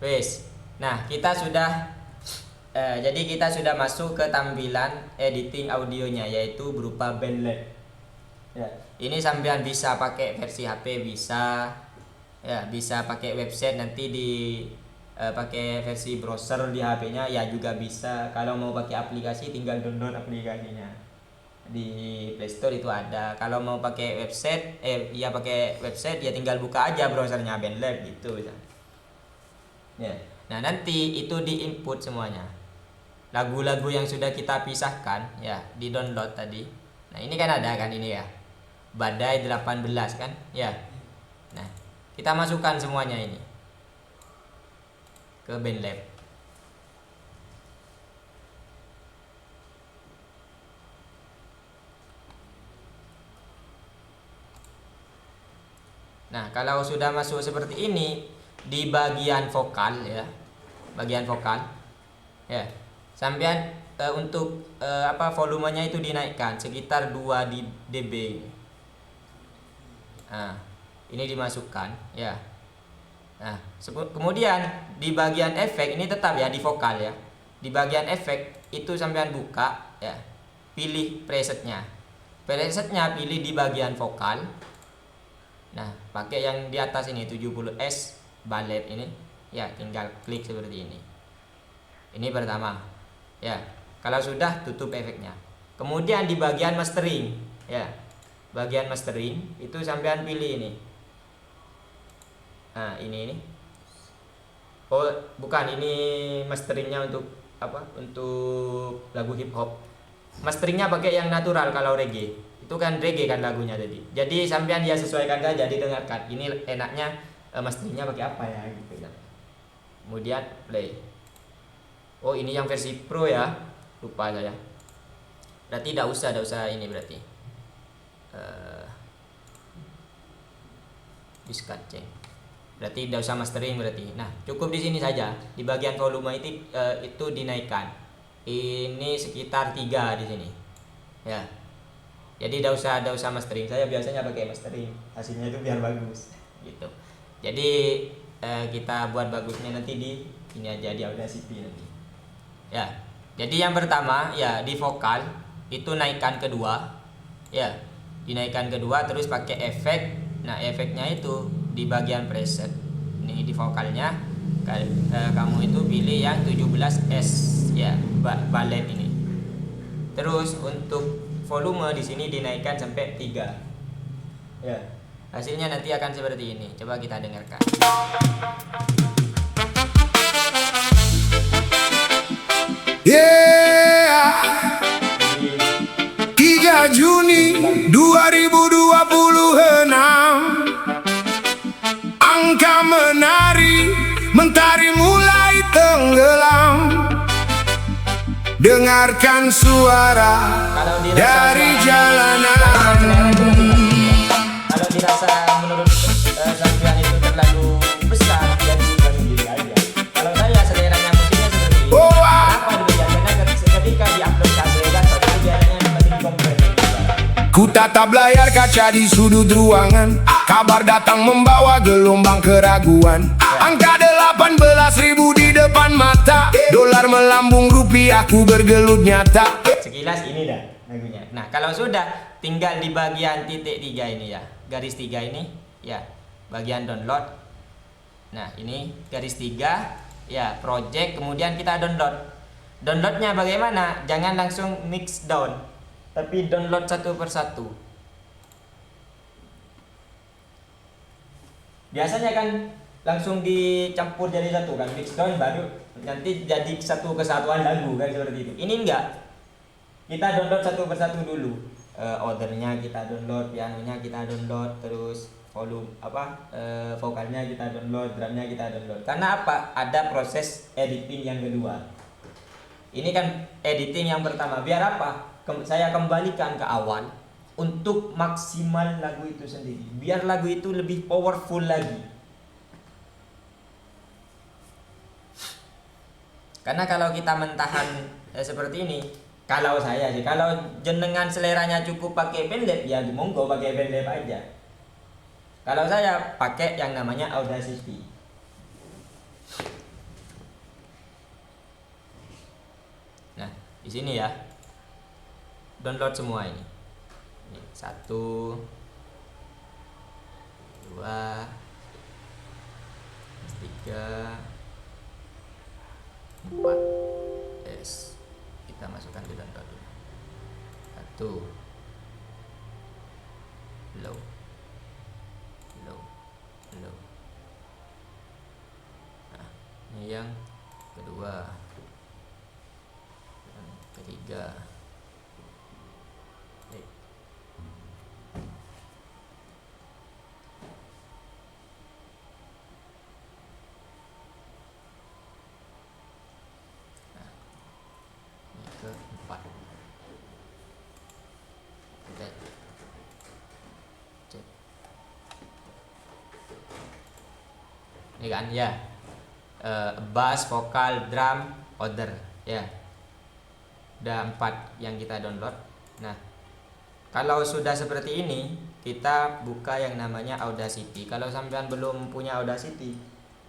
Wes. Nah, jadi kita sudah masuk ke tampilan editing audionya, yaitu berupa BandLab. Ya, ini sampean bisa pakai versi HP, bisa ya, bisa pakai website nanti pakai versi browser di HP-nya ya juga bisa. Kalau mau pakai aplikasi tinggal download aplikasinya. Di Play Store itu ada. Kalau mau pakai website pakai website ya tinggal buka aja browsernya BandLab gitu ya. Nah, nanti itu diinput semuanya. Lagu-lagu yang sudah kita pisahkan ya di download tadi. Nah, ini kan ada kan ini ya. Badai 18 kan? Ya. Nah, kita masukkan semuanya ini ke BandLab. Nah, kalau sudah masuk seperti ini di bagian vokal ya. Bagian vokal. Ya. Sampean untuk volumenya itu dinaikkan sekitar 2 dB. Nah, ini dimasukkan ya. Nah, kemudian di bagian efek ini tetap ya di vokal ya. Di bagian efek itu sampean buka ya. Pilih presetnya. Presetnya pilih di bagian vokal. Nah, pakai yang di atas ini 70S ballet ini ya, tinggal klik seperti ini. Ini pertama. Ya, kalau sudah tutup efeknya. Kemudian di bagian mastering, ya, bagian mastering itu sampean pilih ini. Nah, ini. Oh, bukan, ini masteringnya untuk apa? Untuk lagu hip hop. Masteringnya pakai yang natural kalau reggae. Itu kan reggae kan lagunya tadi. Jadi sampean dia sesuaikan saja, didengarkan. Ini enaknya masteringnya pakai apa ya gitu ya. Kemudian play. Oh, ini yang versi pro ya, lupa saya. Berarti tidak usah ini berarti. Discard. Berarti tidak usah mastering berarti. Nah, cukup di sini saja. Di bagian volume itu dinaikkan. Ini sekitar 3 di sini. Ya. Jadi tidak usah mastering. Saya biasanya pakai mastering. Hasilnya itu biar bagus gitu. Jadi kita buat bagusnya nanti di ini aja, di Audacity nanti. Ya, jadi yang pertama ya di vokal itu naikkan kedua, ya dinaikkan kedua, terus pakai efek. Nah, efeknya itu di bagian preset. Ini di vokalnya kamu itu pilih yang 17S ya, ballet ini. Terus untuk volume di sini dinaikkan sampai 3. Ya, hasilnya nanti akan seperti ini. Coba kita dengarkan. Yeah, 3 Juni 2026, angka menari, mentari mulai tenggelam. Dengarkan suara dari jalanan. Kalau dirasa menurut sampean itu terlalu besar, jadi bagi diri aja. Kalau saya seleranya musiknya seperti ini. Kenapa demikian? Karena ketika diupload ke agregat, itu biasanya seperti kompres. Ku tatap layar kaca di sudut ruangan. Kabar datang membawa gelombang keraguan. Angka 18.000 di depan mata. Dolar melambung, rupiahku bergelut nyata. Sekilas ini dah lagunya. Nah, kalau sudah tinggal di bagian titik 3 ini ya, garis 3 ini ya, bagian download. Nah, ini garis 3 ya, project, kemudian kita download. Downloadnya bagaimana? Jangan langsung mix down, tapi download satu persatu. Biasanya kan langsung dicampur jadi satu kan, mix down baru nanti jadi satu kesatuan lagu kan, seperti itu. Ini enggak. Kita download satu persatu dulu. Ordernya kita download, pianonya kita download, terus volume vokalnya kita download, drumnya kita download. Karena apa? Ada proses editing yang kedua. Ini kan editing yang pertama. Biar apa? Saya kembalikan ke awal untuk maksimal lagu itu sendiri. Biar lagu itu lebih powerful lagi. Karena kalau kita mentahan seperti ini, kalau saya sih, kalau jenengan seleranya cukup pakai BandLab, ya monggo pakai BandLab aja. Kalau saya pakai yang namanya Audacity. di sini ya. Download semua ini. Ini 1 2 3 4. Yes. Kita masukkan di download dulu. 1 low. Nah, ini yang kedua, yang ketiga. Nah, ini keempat. Kita cek. Ini kan ya, bass, vokal, drum, order ya. Udah 4 yang kita download. Nah, kalau sudah seperti ini, kita buka yang namanya Audacity. Kalau sampean belum punya Audacity,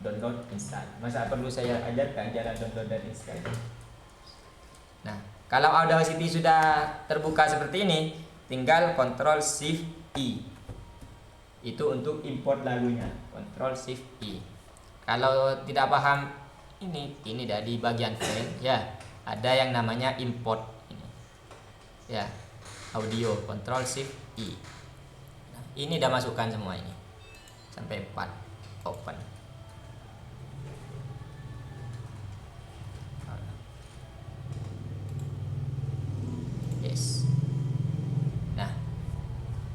download, install. Masa perlu saya ajarkan cara download dan install? Nah, kalau Audacity sudah terbuka seperti ini, tinggal Ctrl Shift I. Itu untuk import lagunya. Ctrl Shift I. Kalau tidak paham ini dah di bagian file ya, ada yang namanya import ini. Ya, audio, Ctrl Shift I. Nah, ini udah masukkan semua ini. Sampai 4. Open. Yes. Nah,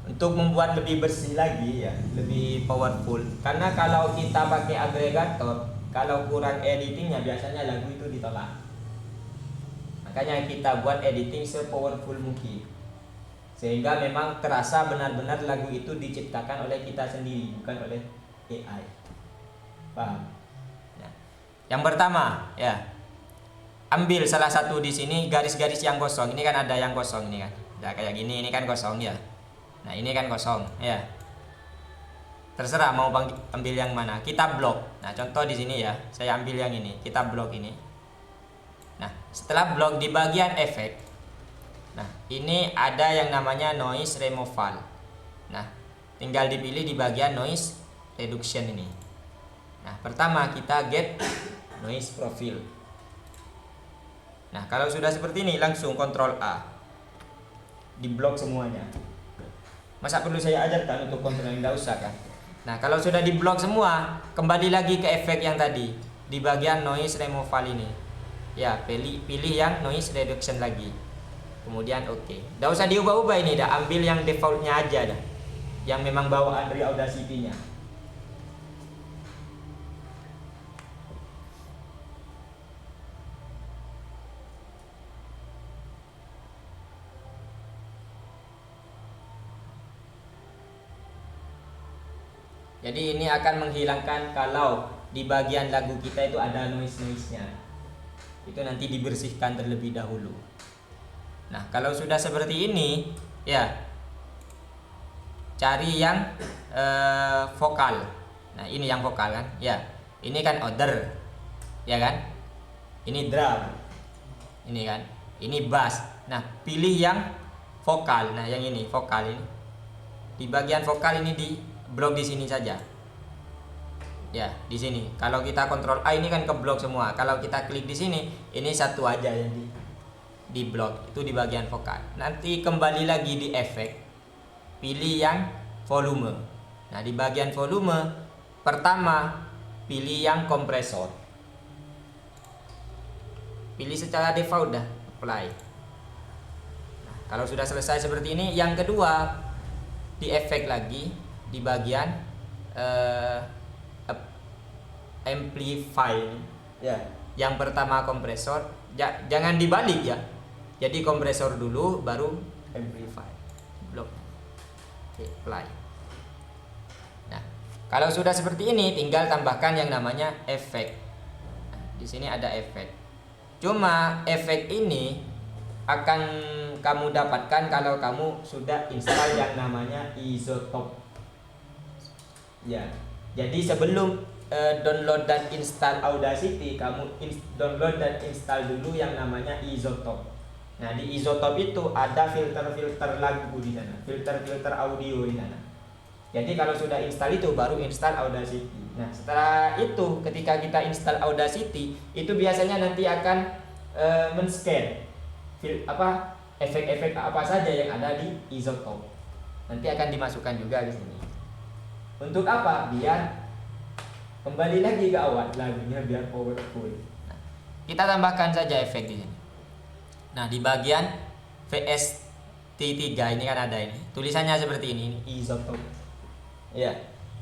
untuk membuat lebih bersih lagi ya, lebih powerful. Karena kalau kita pakai agregator, kalau kurang editingnya biasanya lagu itu ditolak. Makanya kita buat editing se-powerful mungkin, sehingga memang terasa benar-benar lagu itu diciptakan oleh kita sendiri, bukan oleh AI. Paham? Nah, yang pertama ya, ambil salah satu di sini garis-garis yang kosong. Ini kan ada yang kosong ini kan. Nah, kayak gini, ini kan kosong ya. Nah, ini kan kosong ya. Terserah mau ambil yang mana. Kita blok. Nah, contoh di sini ya, saya ambil yang ini. Kita blok ini. Nah, setelah blok di bagian efek, nah ini ada yang namanya noise removal. Nah, tinggal dipilih di bagian noise reduction ini. Nah, pertama kita get noise profile. Nah, kalau sudah seperti ini langsung Ctrl A, diblok semuanya. Masa perlu saya ajarkan untuk kontrol? Tidak usah kan. Nah, kalau sudah diblok semua, kembali lagi ke efek yang tadi di bagian noise removal ini. Ya, pilih yang noise reduction lagi. Kemudian oke. Tidak usah diubah-ubah ini, dah ambil yang defaultnya aja dah. Yang memang bawaan dari Audacity-nya. Jadi ini akan menghilangkan kalau di bagian lagu kita itu ada noise-nya. Itu nanti dibersihkan terlebih dahulu. Nah, kalau sudah seperti ini, ya cari yang vokal. Nah, ini yang vokal kan? Ya, ini kan order, ya kan? Ini drum, ini kan? Ini bass. Nah, pilih yang vokal. Nah, yang ini vokal ini. Di bagian vokal ini di blok di sini saja. Ya, di sini. Kalau kita kontrol A ini kan ke blok semua. Kalau kita klik di sini, ini satu aja yang di blok. Itu di bagian vokal. Nanti kembali lagi di efek. Pilih yang volume. Nah, di bagian volume pertama pilih yang kompresor. Pilih secara default dah, apply. Nah, kalau sudah selesai seperti ini, yang kedua di efek lagi di bagian amplify ya. Yang pertama kompresor, jangan dibalik ya. Jadi kompresor dulu baru amplify. Blok. Oke, play. Nah, kalau sudah seperti ini tinggal tambahkan yang namanya efek. Nah, di sini ada efek. Cuma efek ini akan kamu dapatkan kalau kamu sudah install yang namanya Isotope. Ya. Jadi sebelum download dan install Audacity, kamu download dan install dulu yang namanya Isotope. Nah, di Isotope itu ada filter-filter lagu di sana, filter-filter audio di sana. Jadi kalau sudah install itu baru install Audacity. Nah, setelah itu ketika kita install Audacity, itu biasanya nanti akan men-scan efek-efek apa saja yang ada di Isotope. Nanti akan dimasukkan juga di sini. Untuk apa? Biar kembali lagi ke awal, lagunya biar powerful. Nah, kita tambahkan saja efek di sini. Nah, di bagian VST3 ini kan ada ini. Tulisannya seperti ini Isotope. Ya.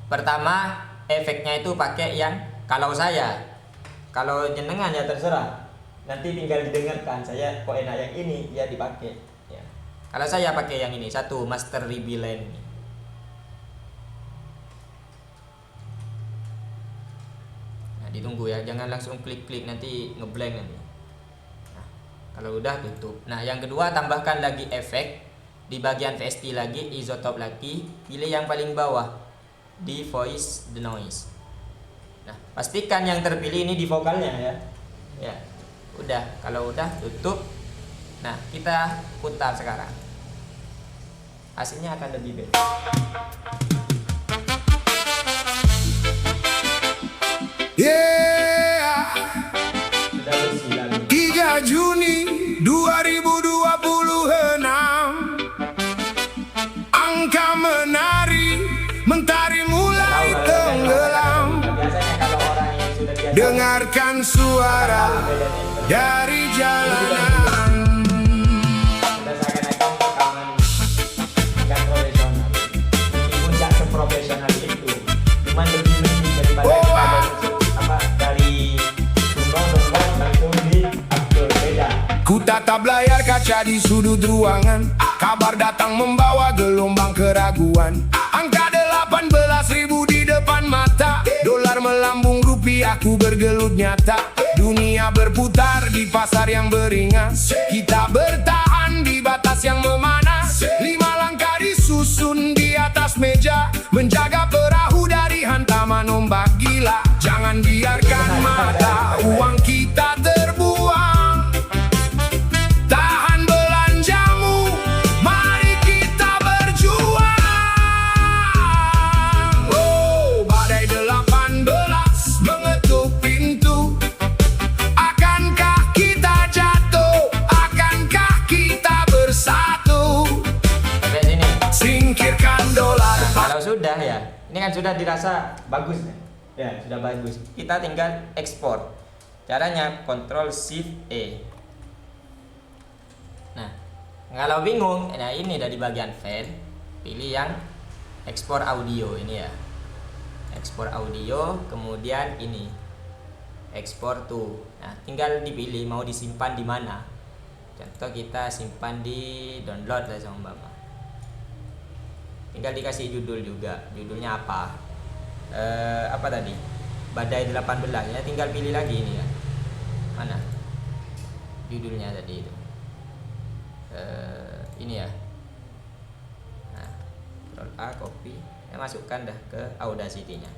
Pertama, efeknya itu pakai yang kalau jenengan ya terserah. Nanti tinggal didengarkan. Saya kok enak yang ini ya dipakai. Ya. Kalau saya pakai yang ini, satu Master Revealant ini. Nah, ditunggu ya, jangan langsung klik-klik nanti ngeblank nanti. Nah, kalau udah tutup. Nah, yang kedua tambahkan lagi efek di bagian VST lagi, Isotope lagi, pilih yang paling bawah di Voice the Noise. Nah, pastikan yang terpilih ini di vokalnya ya. Ya. Udah, kalau udah tutup. Nah, kita putar sekarang. Hasilnya akan lebih beda. Yeah. Sudah bersih lagu. 3 Juni 2026, angka menari, mentari mulai tenggelam. Biasanya kalau orang yang sudah biasa Dengarkan suara dari jalanan. sudah seakan-akan rekaman nggak profesional. Meskipun nggak seprofesional itu, cuman lebih daripada kita dari sumber langsung di upload beda. Ku tatap layar kaca di sudut ruangan, kabar datang membawa gelombang keraguan. Angka 18.000 di depan mata, dolar melambung, rupiahku bergelut nyata. Dunia berputar di pasar yang beringas, kita bertahan di batas yang memanas. 5 langkah disusun di atas meja, menjaga perahu dari hantaman ombak gila. Jangan biarkan mata uang kita terbuang. Tahan belanjamu, mari kita berjuang. Oh, badai 18 mengetuk pintu. Akankah kita jatuh? Akankah kita bersatu? Sampai sini. Singkirkan dolar. Kalau sudah ya, ini kan sudah dirasa bagus ya. Ya, sudah bagus. Kita tinggal ekspor. Caranya Ctrl Shift E. Nah, kalau bingung, nah ini dari bagian file, pilih yang ekspor audio ini ya. Ekspor audio, kemudian ini ekspor to. Nah, tinggal dipilih mau disimpan di mana. Contoh kita simpan di download lah sama Mbak. Tinggal dikasih judul juga. Judulnya apa? Apa tadi? Badai 18 ya, tinggal pilih lagi ini ya. Mana? Judulnya tadi itu. Ini ya. Nah, Ctrl A, copy. Ya, masukkan dah ke Audacity-nya.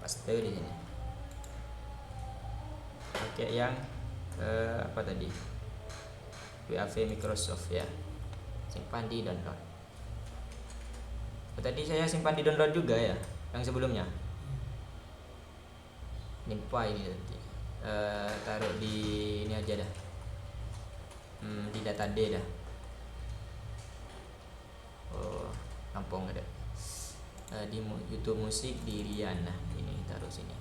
Paste di sini. Pakai yang apa tadi? WAV Microsoft ya. Simpan di download. Tadi saya simpan di download juga ya, yang sebelumnya. Nimpa ini nanti. Taruh di ini aja dah. Di data D dah. Oh, Lampung ada. Di YouTube musik di Rian. Nah, ini taruh sini.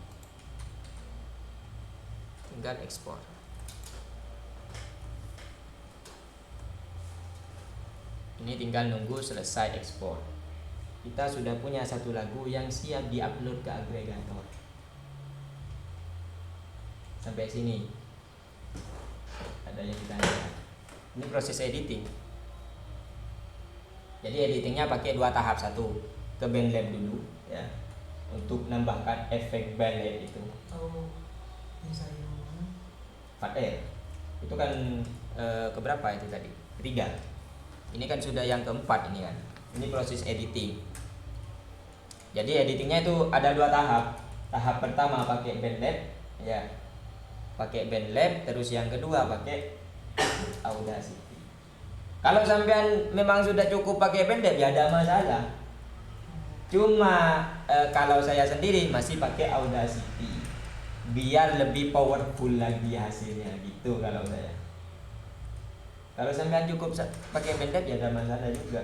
Tinggal ekspor. Ini tinggal nunggu selesai ekspor. Kita sudah punya satu lagu yang siap diupload ke agregator. Sampai sini ada yang ditanya. Ini proses editing. Jadi editingnya pakai 2 tahap. Satu ke BandLab dulu ya, untuk menambahkan efek ballet itu. Oh, ini saya. Fat Air itu kan keberapa itu tadi? Ketiga. Ini kan sudah yang keempat ini kan. Ini proses editing. Jadi editingnya itu ada 2 tahap. Tahap pertama pakai BandLab ya. Pakai BandLab, terus yang kedua pakai Audacity. Kalau sampean memang sudah cukup pakai pendek ya ada masalah. Cuma kalau saya sendiri masih pakai Audacity biar lebih powerful lagi hasilnya gitu kalau saya. Kalau sampean cukup pakai pendek ya ada masalah juga.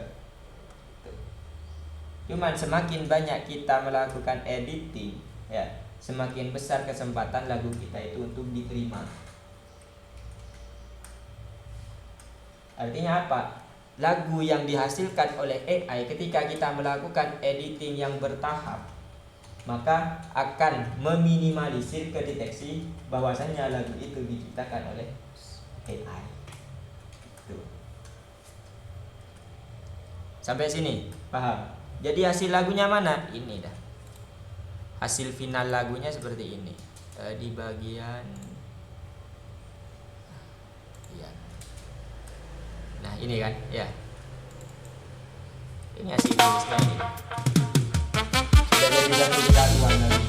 Cuman semakin banyak kita melakukan editing ya, semakin besar kesempatan lagu kita itu untuk diterima. Artinya apa? Lagu yang dihasilkan oleh AI ketika kita melakukan editing yang bertahap, maka akan meminimalisir kedeteksi bahwasannya lagu itu diciptakan oleh AI. Tuh. Sampai sini, paham? Jadi hasil lagunya mana? Ini dah. Hasil final lagunya seperti ini. Di bagian ya. Nah, ini kan, ya. Ini hasil rilisnya ini. Sudah ada 30 laguan lagi.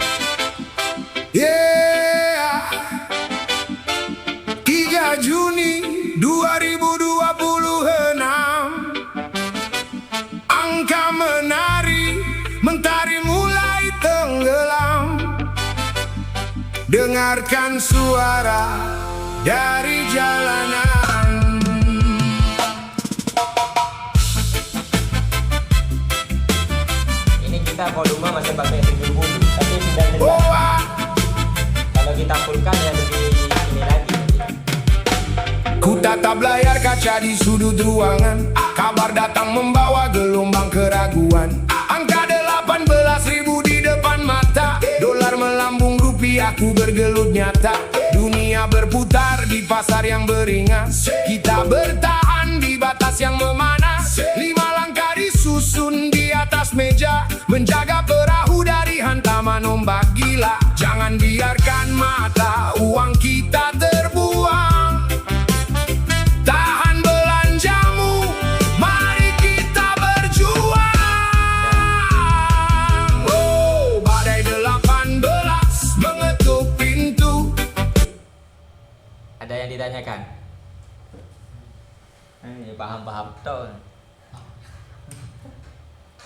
Yeah, 3 Juni 2026, angka menari, mentari mulai tenggelam. Dengarkan suara dari jalanan. Ini kita volume masih pakai 70, tapi sudah jelas. Kalau kita fullkan ya lebih ini lagi. Ku tatap layar kaca di sudut ruangan, kabar datang membawa gelombang keraguan. Angka 18.000 di depan mata, dolar melambung, rupiahku bergelut nyata. Dunia berputar di pasar yang beringas, kita bertahan di batas yang memanas. 5 langkah disusun di atas meja, menjaga perahu dari hantaman ombak gila. Jangan biarkan mata uang kita terbuang. Tahan belanjamu, mari kita berjuang. Oh, badai 18 mengetuk pintu. Ada yang ditanyakan? Ini paham-paham toh.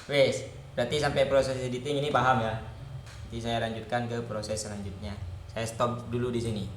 Wes, berarti sampai proses editing ini paham ya. Nanti saya lanjutkan ke proses selanjutnya. Saya stop dulu di sini.